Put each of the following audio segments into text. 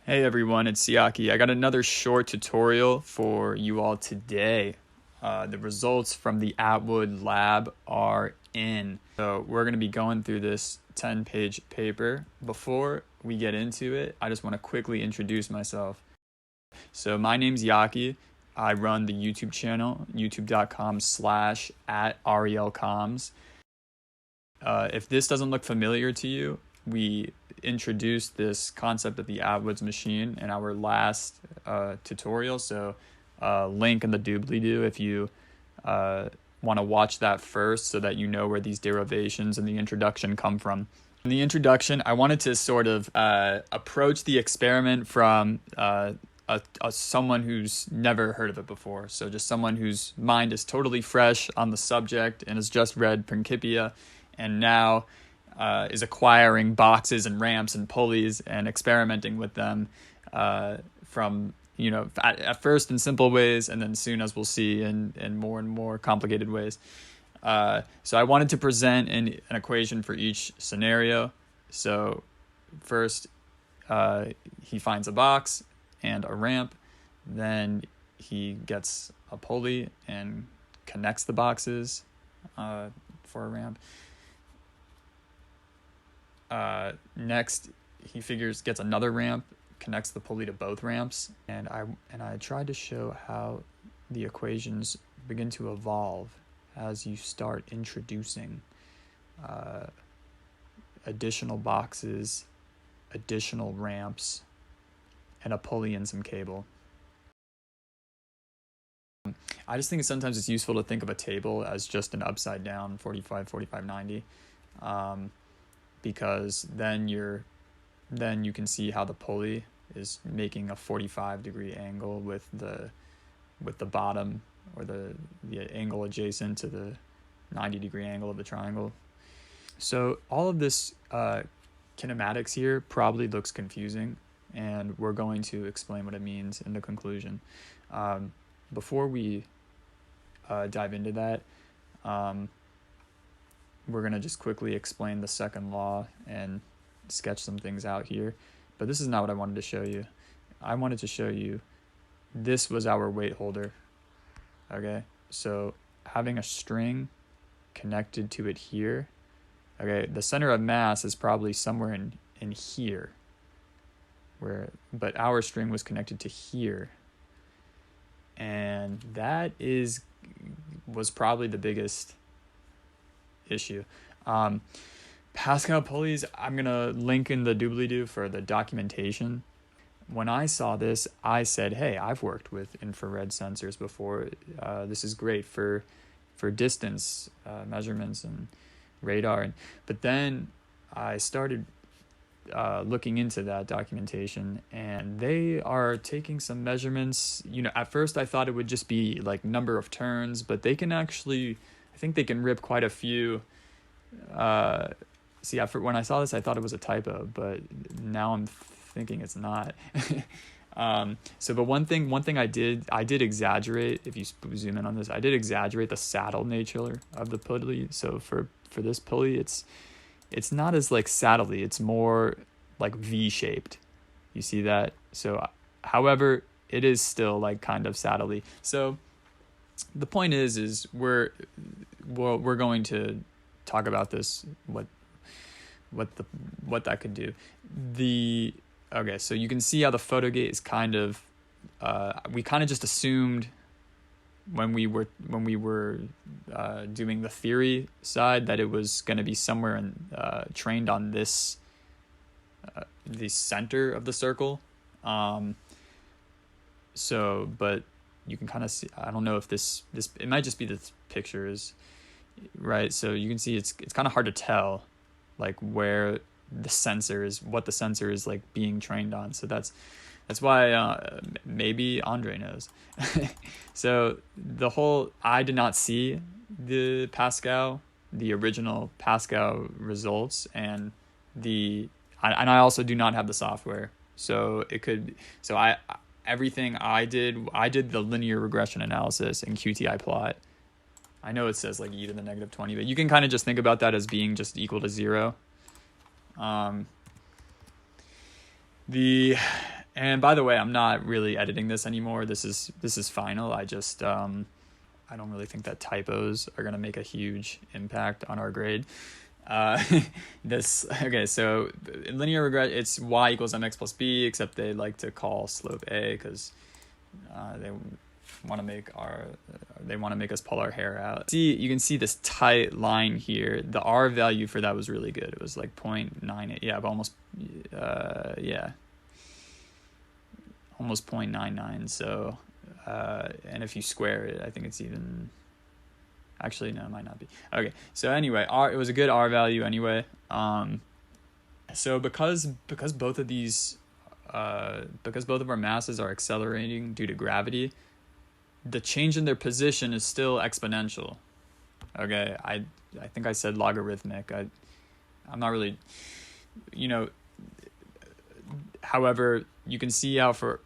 Hey everyone, it's Siaki. I got another short tutorial for you all today. The results from the Atwood lab are in. So we're going to be going through this 10-page paper. Before we get into it, I just want to quickly introduce myself. So my name's Yaki. I run the YouTube channel, youtube.com/@arielcoms. If this doesn't look familiar to you, we introduced this concept of the Atwood's machine in our last tutorial. So link in the doobly-doo if you want to watch that first so that you know where these derivations and the introduction come from. In the introduction, I wanted to sort of approach the experiment from someone who's never heard of it before. So just someone whose mind is totally fresh on the subject and has just read Principia and now is acquiring boxes and ramps and pulleys and experimenting with them from, at first in simple ways and then soon, as we'll see, in more and more complicated ways. So I wanted to present an equation for each scenario. So first, he finds a box and a ramp. Then he gets a pulley and connects the boxes for a ramp. Next, he gets another ramp, connects the pulley to both ramps, and I tried to show how the equations begin to evolve as you start introducing additional boxes, additional ramps, and a pulley and some cable. I just think sometimes it's useful to think of a table as just an upside down 45, 45, 90. Because then you can see how the pulley is making a 45-degree angle with the bottom, or the angle adjacent to the 90-degree angle of the triangle. So all of this kinematics here probably looks confusing, and we're going to explain what it means in the conclusion. Before we dive into that, we're going to just quickly explain the second law and sketch some things out here. But this is not what I wanted to show you. I wanted to show you this was our weight holder. Okay, so having a string connected to it here. Okay, the center of mass is probably somewhere in here. But our string was connected to here. And that was probably the biggest issue. Pascal pulleys, I'm gonna link in the doobly-doo for the documentation. When I saw this, I said, hey, I've worked with infrared sensors before. This is great for distance measurements and radar. But then I started looking into that documentation, and they are taking some measurements. At first I thought it would just be like number of turns, but they can actually, I think they can rip quite a few. When I saw this, I thought it was a typo, but now I'm thinking it's not. But one thing I did exaggerate. If you zoom in on this, I did exaggerate the saddle nature of the pulley. So for this pulley, it's not as like saddle-y. It's more like V-shaped. You see that? So, however, it is still like kind of saddle-y. So the point is we're going to talk about this, what that could do. Okay, so you can see how the photogate is kind of we kind of just assumed when we were doing the theory side that it was going to be somewhere trained on this the center of the circle. But you can kind of see, I don't know if this it might just be the pictures, right? So you can see it's kind of hard to tell like where the sensor is, what the sensor is like being trained on. So that's why maybe Andre knows. So I did not see the original Pascal results, and I also do not have the software. So everything I did the linear regression analysis in QTI plot. I know it says like e to the negative 20, but you can kind of just think about that as being just equal to 0. And And by the way, I'm not really editing this anymore. This is final. I just I don't really think that typos are gonna make a huge impact on our grade. Uh, okay, so in linear regression, it's y equals mx plus b, except they like to call slope a because they want to make us pull our hair out. See, you can see this tight line here. The R value for that was really good. It was like 0.98. Yeah, but almost almost 0.99. So and if you square it, I think it's even, actually no, it might not be. Okay, so anyway, it was a good R value anyway. So because both of these because both of our masses are accelerating due to gravity, the change in their position is still exponential. Okay, I think I said logarithmic. I'm not really, however, you can see how for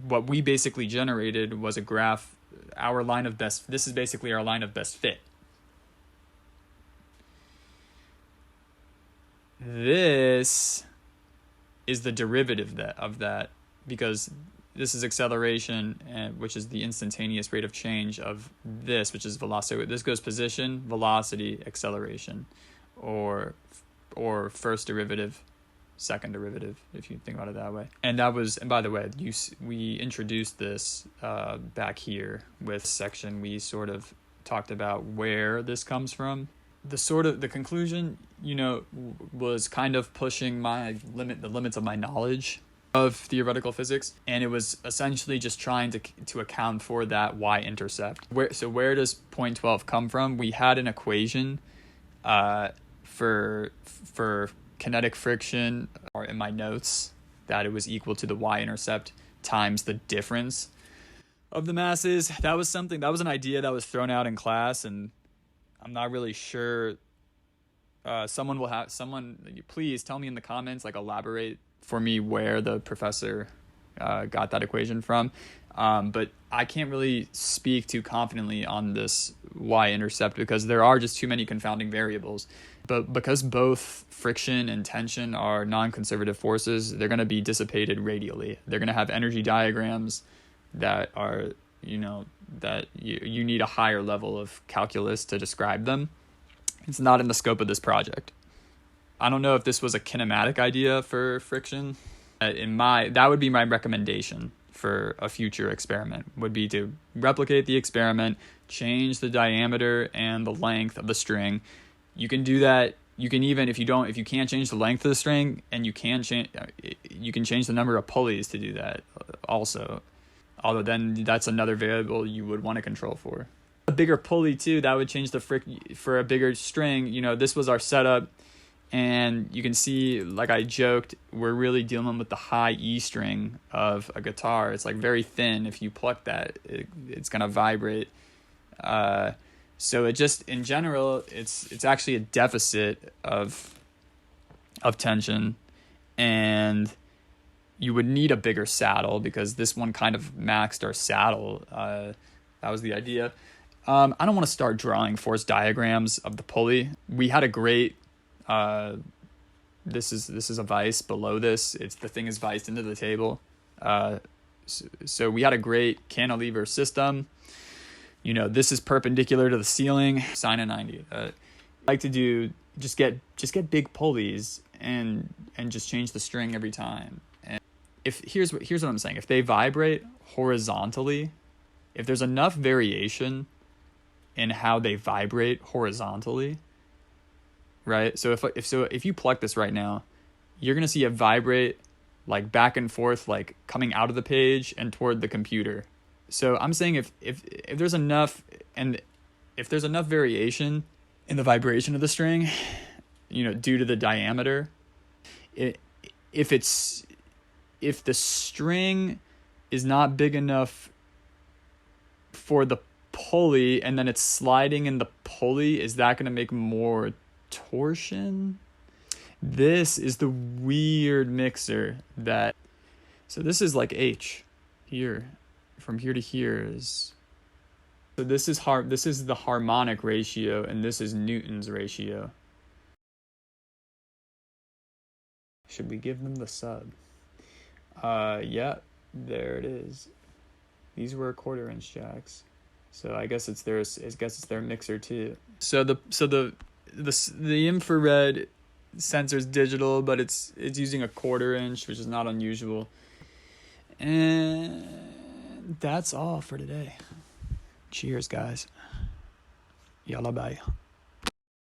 what we basically generated was a graph, our line of best, this is basically our line of best fit. This is the derivative of that because this is acceleration, which is the instantaneous rate of change of this, which is velocity. So this goes position, velocity, acceleration, or first derivative, second derivative, if you think about it that way. And by the way, we introduced this back here with section. We sort of talked about where this comes from. The conclusion, was kind of pushing the limits of my knowledge of theoretical physics, and it was essentially just trying to account for that y-intercept. Where does 0.12 come from? We had an equation for kinetic friction, or in my notes, that it was equal to the y-intercept times the difference of the masses. That was an idea that was thrown out in class, and I'm not really sure. Someone please tell me in the comments, elaborate for me where the professor got that equation from. But I can't really speak too confidently on this y-intercept because there are just too many confounding variables. But because both friction and tension are non-conservative forces, they're going to be dissipated radially. They're going to have energy diagrams that are, that you need a higher level of calculus to describe them. It's not in the scope of this project. I don't know if this was a kinematic idea for friction. That would be my recommendation for a future experiment, would be to replicate the experiment, change the diameter and the length of the string. You can do that. You can even, if you can't change the length of the string, and you can change the number of pulleys to do that also. Although then that's another variable you would want to control for. A bigger pulley too, that would change the for a bigger string. This was our setup, and you can see, like I joked, we're really dealing with the high E string of a guitar. It's very thin. If you pluck that, it's gonna vibrate. So it just, in general, it's actually a deficit of tension, and you would need a bigger saddle because this one kind of maxed our saddle. That was the idea. I don't want to start drawing force diagrams of the pulley. We had a great, this is a vise below this. The thing is viced into the table. So we had a great cantilever system. This is perpendicular to the ceiling, sine of 90. I like to do, just get big pulleys and just change the string every time. And here's what I'm saying. If they vibrate horizontally, if there's enough variation in how they vibrate horizontally, right? So if you pluck this right now, you're gonna see it vibrate back and forth, coming out of the page and toward the computer. So I'm saying if there's enough, and if there's enough variation in the vibration of the string, due to the diameter, if the string is not big enough for the pulley, and then it's sliding in the pulley, is that going to make more torsion? This is the weird mixer so this is H here. From here to here is, so this is the harmonic ratio, and this is Newton's ratio. Should we give them the sub? Yeah, there it is. These were 1/4 inch jacks. So I guess it's their mixer too. So the infrared sensor's digital, but it's using a 1/4 inch, which is not unusual. And that's all for today. Cheers, guys. Yalla bye.